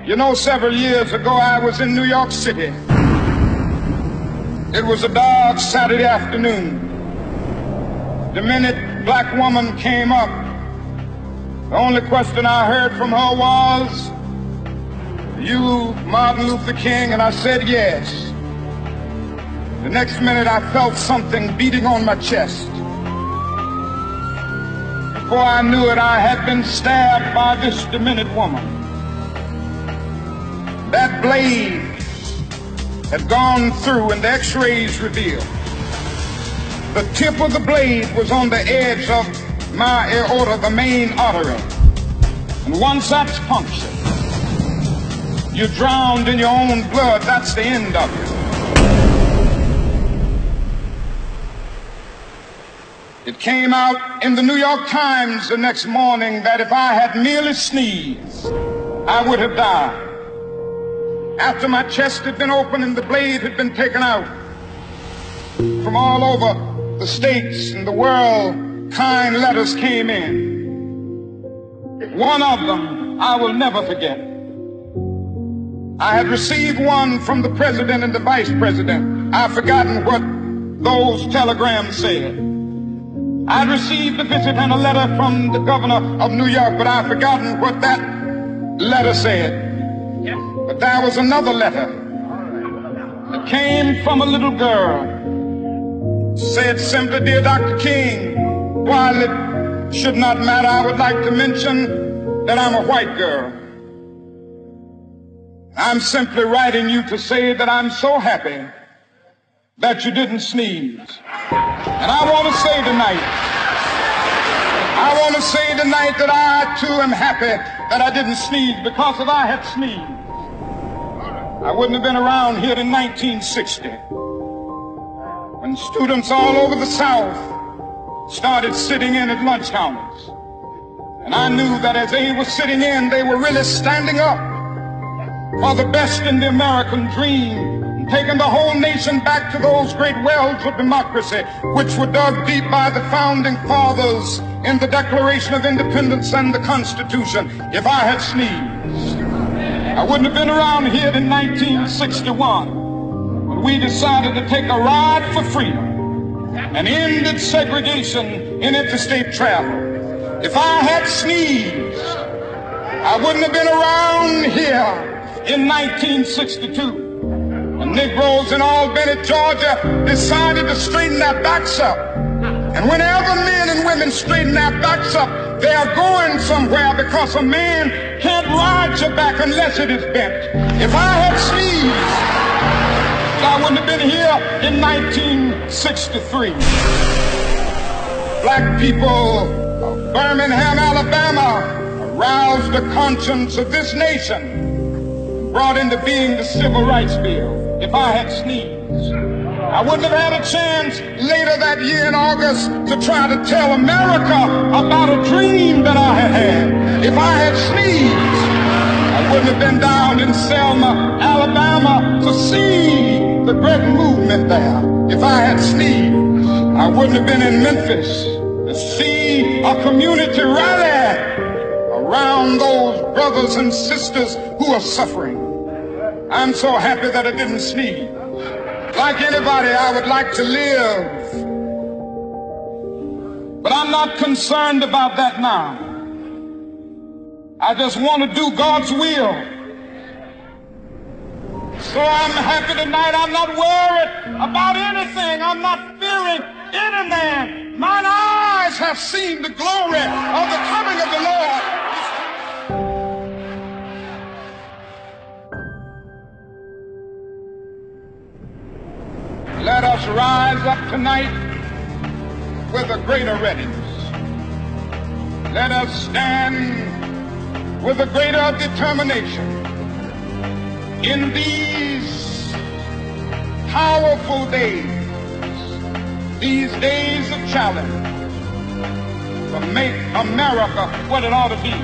You know, several years ago, I was in New York City. It was a dark Saturday afternoon. The minute black woman came up, the only question I heard from her was, "You Martin Luther King?" And I said, "Yes." The next minute, I felt something beating on my chest. Before I knew it, I had been stabbed by this demented woman. That blade had gone through and the x-rays revealed. The tip of the blade was on the edge of my aorta, the main artery. And once that's punctured, you're drowned in your own blood. That's the end of it. It came out in the New York Times the next morning that if I had merely sneezed, I would have died. After my chest had been opened and the blade had been taken out, from all over the states and the world, kind letters came in. One of them I will never forget. I had received one from the president and the vice president. I've forgotten what those telegrams said. I received a visit and a letter from the governor of New York, but I've forgotten what that letter said. But there was another letter that came from a little girl. Said simply, "Dear Dr. King, while it should not matter, I would like to mention that I'm a white girl. I'm simply writing you to say that I'm so happy that you didn't sneeze." And I want to say tonight that I too am happy that I didn't sneeze, because if I had sneezed, I wouldn't have been around here in 1960 when students all over the South started sitting in at lunch counters. And I knew that as they were sitting in, they were really standing up for the best in the American dream, and taking the whole nation back to those great wells of democracy which were dug deep by the founding fathers in the Declaration of Independence and the Constitution. If I had sneezed, I wouldn't have been around here in 1961 when we decided to take a ride for freedom and ended segregation in interstate travel. If I had sneezed, I wouldn't have been around here in 1962 when Negroes in Albany, Georgia decided to straighten their backs up. And whenever men and women straighten their backs up, they are going somewhere, because a man can't ride your back unless it is bent. If I had sneezed, I wouldn't have been here in 1963. Black people of Birmingham, Alabama aroused the conscience of this nation, brought into being the Civil Rights Bill. If I had sneezed, I wouldn't have had a chance later that year in August to try to tell America about a dream that I had had. If I had sneezed, I wouldn't have been down in Selma, Alabama to see the great movement there. If I had sneezed, I wouldn't have been in Memphis to see a community rally around those brothers and sisters who are suffering. I'm so happy that I didn't sneeze. Like anybody, I would like to live. But I'm not concerned about that now. I just want to do God's will. So I'm happy tonight. I'm not worried about anything. I'm not fearing any man. Mine eyes have seen the glory of the coming of the Lord. Let us rise up tonight with a greater readiness. Let us stand with a greater determination in these powerful days, these days of challenge, to make America what it ought to be.